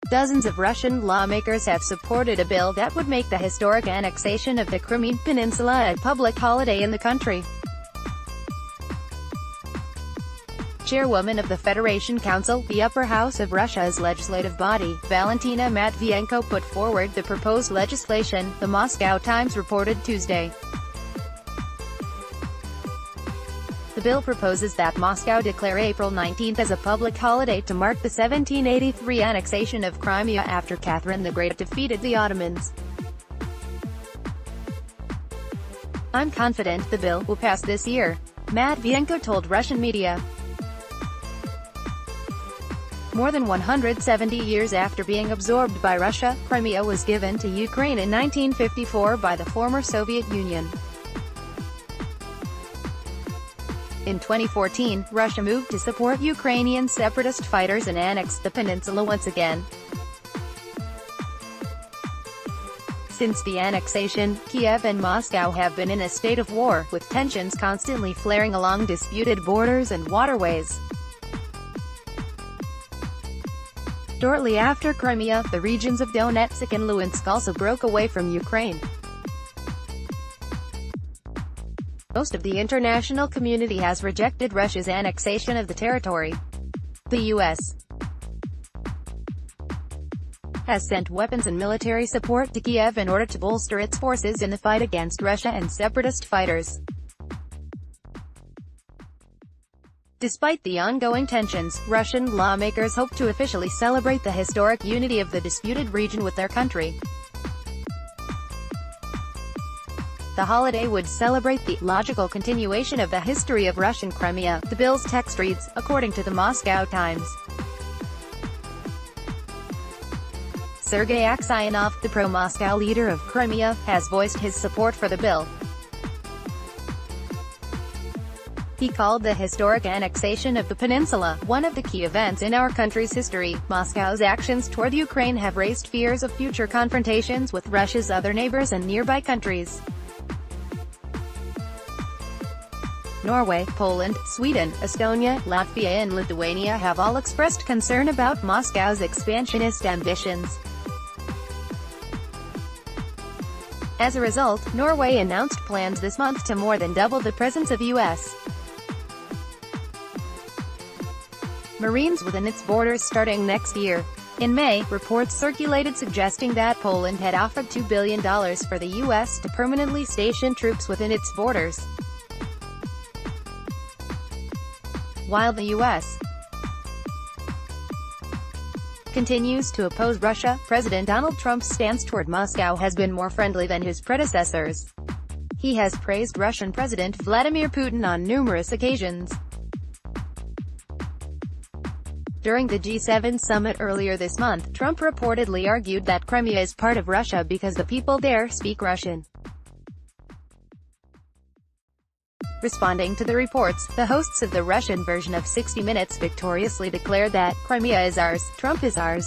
Dozens of Russian lawmakers have supported a bill that would make the historic annexation of the Crimean Peninsula a public holiday in the country. Chairwoman of the Federation Council, the upper house of Russia's legislative body, Valentina Matvienko put forward the proposed legislation, the Moscow Times reported Tuesday. The bill proposes that Moscow declare April 19 as a public holiday to mark the 1783 annexation of Crimea after Catherine the Great defeated the Ottomans. "I'm confident the bill will pass this year," Matvienko told Russian media. More than 170 years after being absorbed by Russia, Crimea was given to Ukraine in 1954 by the former Soviet Union. In 2014, Russia moved to support Ukrainian separatist fighters and annexed the peninsula once again. Since the annexation, Kiev and Moscow have been in a state of war, with tensions constantly flaring along disputed borders and waterways. Shortly after Crimea, the regions of Donetsk and Luhansk also broke away from Ukraine. Most of the international community has rejected Russia's annexation of the territory. The U.S. has sent weapons and military support to Kiev in order to bolster its forces in the fight against Russia and separatist fighters. Despite the ongoing tensions, Russian lawmakers hope to officially celebrate the historic unity of the disputed region with their country. The holiday would celebrate the logical continuation of the history of Russian Crimea, the bill's text reads, according to the Moscow Times. Sergei Aksyonov, the pro-Moscow leader of Crimea, has voiced his support for the bill. He called the historic annexation of the peninsula one of the key events in our country's history. Moscow's actions toward Ukraine have raised fears of future confrontations with Russia's other neighbors and nearby countries. Norway, Poland, Sweden, Estonia, Latvia and Lithuania have all expressed concern about Moscow's expansionist ambitions. As a result, Norway announced plans this month to more than double the presence of U.S. Marines within its borders starting next year. In May, reports circulated suggesting that Poland had offered $2 billion for the U.S. to permanently station troops within its borders. While the U.S. continues to oppose Russia, President Donald Trump's stance toward Moscow has been more friendly than his predecessors. He has praised Russian President Vladimir Putin on numerous occasions. During the G7 summit earlier this month, Trump reportedly argued that Crimea is part of Russia because the people there speak Russian. Responding to the reports, the hosts of the Russian version of 60 Minutes victoriously declared that, "Crimea is ours, Trump is ours."